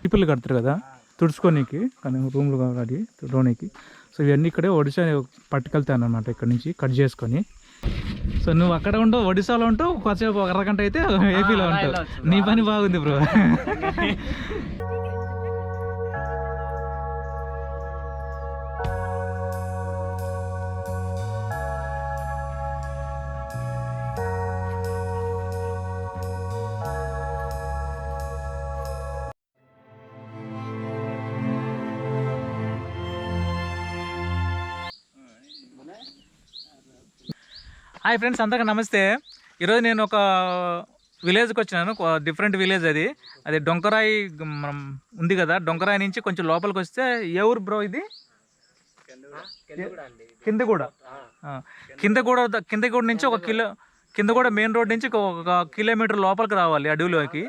People కడతారు కదా తుడుచుకోనికి, కానీ రూమ్లు కావాలి తుడవడానికి. సో ఇవన్నీ ఇక్కడే ఒడిశా పట్టుకెళ్తాను అనమాట, ఇక్కడ నుంచి కట్ చేసుకొని. సో నువ్వు అక్కడ ఉండవు, ఒడిశాలో ఉంటావు, కొద్దిసేపు ఒక అరగంట అయితే ఏపీలో ఉంటావు. నీ పని బాగుంది బ్రో. హాయ్ ఫ్రెండ్స్, అందరికీ నమస్తే. ఈరోజు నేను ఒక విలేజ్కి వచ్చినాను, డిఫరెంట్ విలేజ్. అది డొంకరాయి మనం ఉంది కదా, డొంకరాయి నుంచి కొంచెం లోపలికి వస్తే ఏ ఊరు బ్రో ఇది? కిందగూడ. కిందగూడ నుంచి కిందగూడ మెయిన్ రోడ్ నుంచి 1 కిలోమీటర్ లోపలికి రావాలి అడవిలోకి.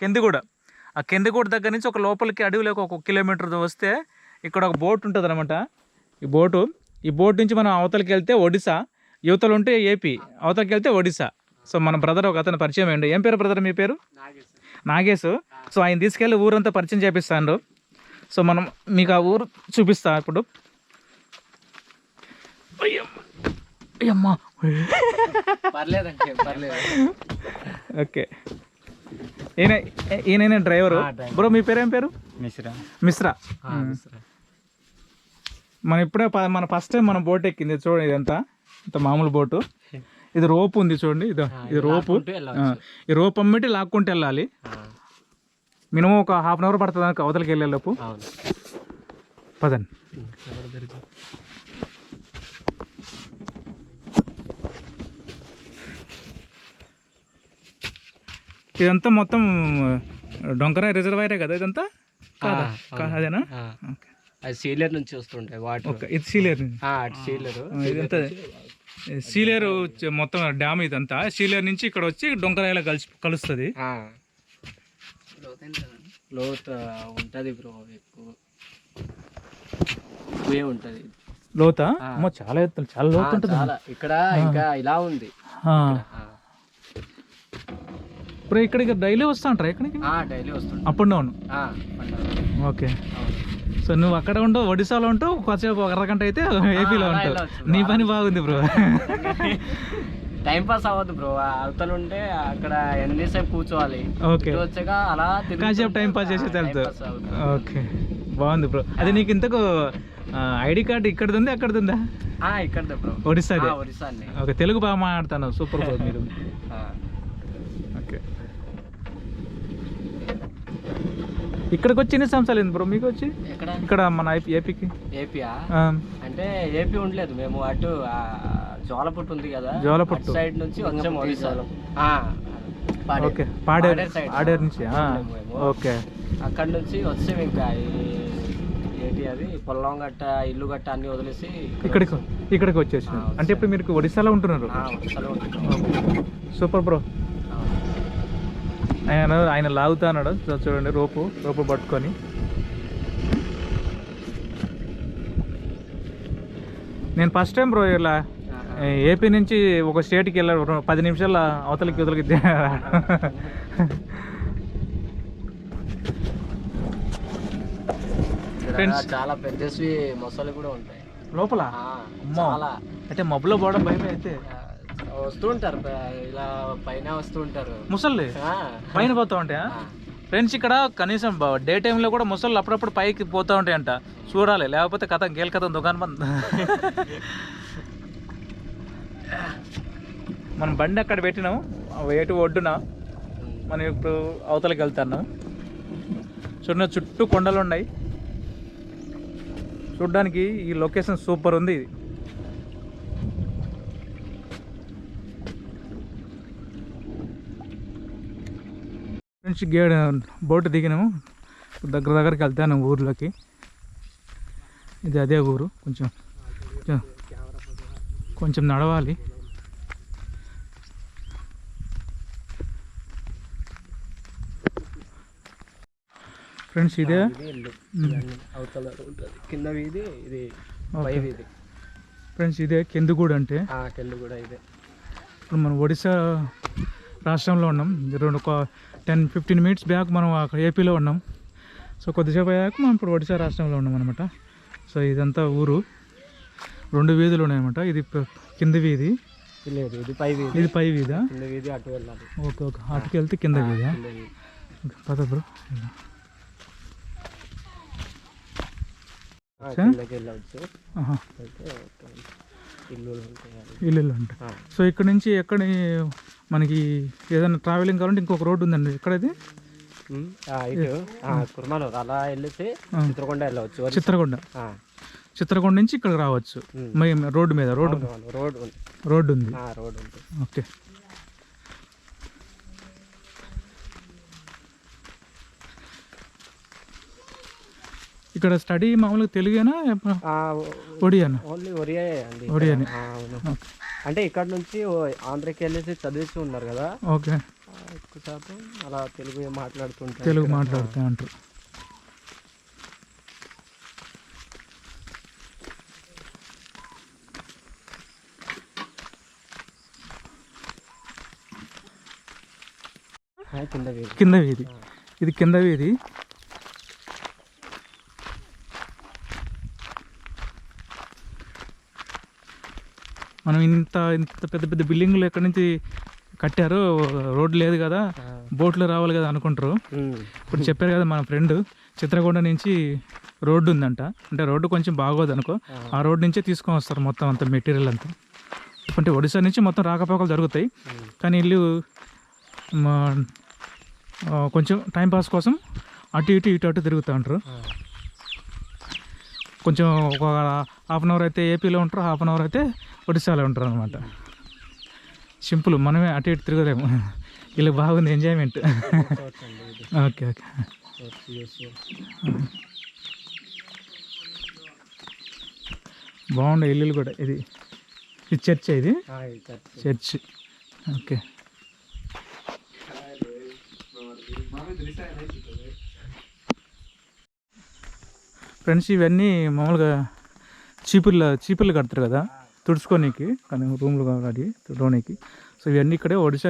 కిందగూడ, ఆ కిందగూడ దగ్గర నుంచి ఒక లోపలికి అడవిలోకి 1 కిలోమీటర్ వస్తే ఇక్కడ ఒక బోట్ ఉంటుంది అనమాట. ఈ బోట్ నుంచి మనం అవతలకి వెళ్తే ఒడిశా, యువతలు ఉంటే ఏపీ, అవతలకి వెళ్తే ఒడిశా. సో మన బ్రదర్ ఒక అతను పరిచయం అయ్యండి. ఏం పేరు బ్రదర్ మీ పేరు? నాగేశ్. సో ఆయన తీసుకెళ్ళి ఊరంతా పరిచయం చేపిస్తాను. సో మనం మీకు ఆ ఊరు చూపిస్తా ఇప్పుడు. అయ్యమ్మా ఓకే, ఈయన డ్రైవరు. బ్రో మీ పేరు ఏం పేరు? మిశ్రా. మనం ఇప్పుడే మన ఫస్ట్ టైం మనం బోట్ ఎక్కింది చూడండి. ఇదంతా ఇంత మామూలు బోటు. ఇది రోప్ ఉంది చూడండి, ఇది రోపు. ఈ రోప్ అమ్మిటి లాక్కుంటూ వెళ్ళాలి. మినిమం ఒక ½ అవర్ పడుతుంది అవతలకి వెళ్ళేలోపు. పదండి. ఇదంతా మొత్తం డొంకరాయి రిజర్వాయరే కదా ఇదంతా? కాదా? అదేనా? ఓకే. అది సీలేరు నుంచి వస్తుంటాయి వాటర్. ఇది సీలేరు. ఇదంతా సీలేరు మొత్తం డ్యామ్ ఇదంతా. సీలేరు నుంచి ఇక్కడ వచ్చి డొంకరాయిలో కలుస్తుంది. లోతు ఉంటుంది బ్రో, ఎక్కువ ఉంటుంది. లోతా? చాలా ఎత్తు, చాలా లోతు ఉంటుంది ఇక్కడ. ఇంకా ఇలా ఉంది ఇప్పుడు. ఇక్కడికి డైలీ వస్తా అంటారా? ఇక్కడికి డైలీ వస్తుంటా, up and down. Okay. So నువ్వు అక్కడ ఉండవు, ఒడిశాలో ఉంటావు, కొద్దిసేపు ఒక అరగంట అయితే ఏపీలో ఉంటావు. నీ పని బాగుంది బ్రో. టైం పాస్ అవ్వదు బ్రో, అవతల ఉంటే అక్కడ ఎన్నిసేపు కూర్చోవాలి. ఓకే, వచ్చాక అలా కాసేపు టైం పాస్ చేసి వెళ్తావు. ఓకే, బాగుంది బ్రో. అది నీకు ఇంతకు ఐడి కార్డు ఇక్కడది ఉంది అక్కడది ఉందా? ఇక్కడ బ్రో, ఒడిశా. ఒడిశా. ఓకే, తెలుగు బాగా మాట్లాడతాను. సూపర్ బ్రో మీరు. ఓకే, ఇక్కడికి వచ్చి ఎన్ని సంవత్సరాలు అయింది బ్రో మీకు వచ్చి? ఇక్కడ మన ఏపీకి. ఏపీయా అంటే ఏపీ ఉండలేదు, మేము అటు జోలపుట్టు ఉంది కదా, జోలపుట్టు సైడ్ నుంచి వచ్చాము ఒడిశాలో. ఓకే, పాడేరు నుంచి. ఓకే, అక్కడ నుంచి వచ్చాము. ఇంకా ఏంటి అది పొల్లం గట్ట, ఇల్లు గట్ట అన్ని వదిలేసి ఇక్కడికి వచ్చేసి. అంటే ఇప్పుడు మీరు ఒడిశాలో ఉంటున్నారు? Super bro. ఆయన లాగుతాడు చూడండి, రోపు పట్టుకొని. నేను ఫస్ట్ టైం బ్రో ఇలా ఏపీ నుంచి ఒక స్టేట్కి వెళ్ళాను. 10 నిమిషాల అవతలకి ఫ్రెండ్స్ చాలా పెద్ద మొసలు కూడా ఉంటాయి లోపల. అంటే మబ్బులో పోవడం భయమే. అయితే వస్తూ ఉంటారు, ఇలా పైన వస్తూ ఉంటారు ముసళ్ళు, పైన పోతా ఉంటాయా? ఫ్రెండ్స్ ఇక్కడ కనీసం డే టైంలో కూడా ముసళ్ళు అప్పుడప్పుడు పైకి పోతూ ఉంటాయంట. చూడాలి, లేకపోతే కథం దుకాణం బంద్. మనం బండి అక్కడ పెట్టినాము, ఎటు ఒడ్డున. మనం ఇప్పుడు అవతలకి వెళ్తున్నాం. చూడండి, చుట్టూ కొండలు ఉన్నాయి. చూడ్డానికి ఈ లొకేషన్ సూపర్ ఉంది. ఇది నుంచి బోటు దిగినాము, దగ్గరికి వెళ్తాను ఊర్లోకి. ఇది అదే ఊరు. కొంచెం నడవాలి. ఫ్రెండ్స్ ఇదే అవతల కింద వీధి, ఇది పై వీధి. ఫ్రెండ్స్ ఇదే కెందుగూడు అంటే. కింద కూడా ఇదే. ఇప్పుడు మనం ఒడిశా రాష్ట్రంలో ఉన్నాం. ఒక 10-15 మినిట్స్ బ్యాక్ మనం అక్కడ ఏపీలో ఉన్నాం. సో కొద్దిసేపు అయ్యాక మనం ఇప్పుడు ఒడిశా రాష్ట్రంలో ఉన్నాం అనమాట. సో ఇదంతా ఊరు, 2 వీధులు ఉన్నాయన్నమాట. ఇది కింద వీధి, లేదు ఇది పై వీధి. ఇది పై వీధా? కింద వీధి అటు వెళ్ళాలి. ఓకే ఓకే, అటుకి వెళ్తే కింద వీధా? ఓకే పద బ్రో. కిందకి వెళ్ళవచ్చు. ఇల్లు ఉంటాయి. సో ఇక్కడ నుంచి ఎక్కడ మనకి ఏదైనా ట్రావెలింగ్ కావాలంటే ఇంకొక రోడ్డు ఉందండి ఇక్కడది, ఇటు కుర్మానూరు అలా వెళ్ళితే చిత్రకొండ వెళ్ళవచ్చు. చిత్రకొండ నుంచి ఇక్కడికి రావచ్చు. రోడ్డు మీద రోడ్డు ఉంది. ఓకే. ఇక్కడ స్టడీ మామూలుగా తెలుగేనా ఒడియానా? ఓన్లీ ఒరియానే. ఒడియానే. అంటే ఇక్కడ నుంచి ఆంధ్రకి వెళ్ళేసి చదివిస్తూ ఉన్నారు కదా. ఓకే. ఎక్కువ శాతం అలా తెలుగు మాట్లాడుతుంటారు. తెలుగు మాట్లాడుతూ ఉంటారు. కింద వీధి, ఇది కింద వీధి. మనం ఇంత పెద్ద పెద్ద బిల్డింగ్లు ఎక్కడి నుంచి కట్టారు, రోడ్డు లేదు కదా, బోట్లో రావాలి కదా అనుకుంటారు. ఇప్పుడు చెప్పారు కదా మన ఫ్రెండ్, చిత్రకొండ నుంచి రోడ్డు ఉందంట. అంటే రోడ్డు కొంచెం బాగోదు అనుకో, ఆ రోడ్డు నుంచే తీసుకొని వస్తారు మొత్తం అంత మెటీరియల్ అంతా. అంటే ఒడిశా నుంచి మొత్తం రాకపోకలు జరుగుతాయి. కానీ ఇల్లు కొంచెం టైంపాస్ కోసం ఇటు తిరుగుతూ ఉంటారు. కొంచెం ఒక హాఫ్ అన్ అవర్ అయితే ఏపీలో ఉంటారు, హాఫ్ అన్ అవర్ అయితే ఒడిశాలో ఉంటారు అనమాట. సింపుల్, మనమే అటు ఇటు తిరగలేము. ఇలా బాగుంది ఎంజాయ్మెంట్. Okay okay. బాగుండే ఇల్లులు కూడా. ఇది చర్చ్, ఇది చర్చ్. ఓకే. ఫ్రెండ్స్ ఇవన్నీ మామూలుగా చీపుర్లు కడతారు కదా తుడుచుకోనికి, కానీ రూమ్లు కావాలి తుడవడానికి. సో ఇవన్నీ ఇక్కడే ఒడిశా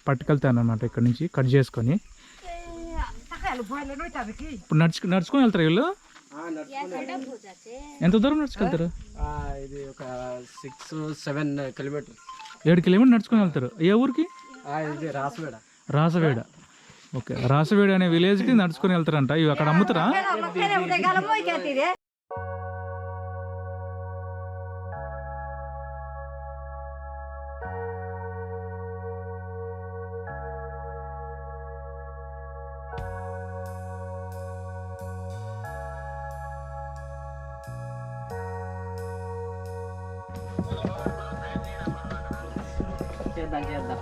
పట్టుకెళ్తాను అనమాట. ఇక్కడ నుంచి కట్ చేసుకొని ఇప్పుడు నడుచుకొని వెళ్తారు వీళ్ళు. ఎంత దూరం నడుచుకెళ్తారు? ఇది ఒక 6-7 కిలోమీటర్. 7 కిలోమీటర్ నడుచుకొని వెళ్తారు. ఏ ఊరికి? ఇది రాసవేడ. ఓకే. రాసవేడ అనే విలేజ్కి నడుచుకొని వెళ్తారంట. ఇవి అక్కడ అమ్ముతారా? చేద్దాం.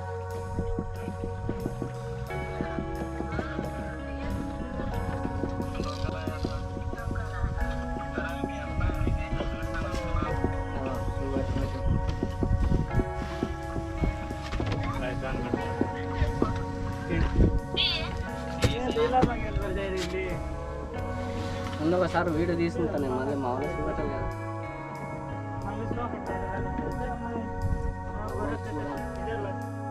ముందు ఒకసారి వీడియో తీసుకుంటాను నేను, మళ్ళీ మామూలుగా చూపెట్టాలి కదా.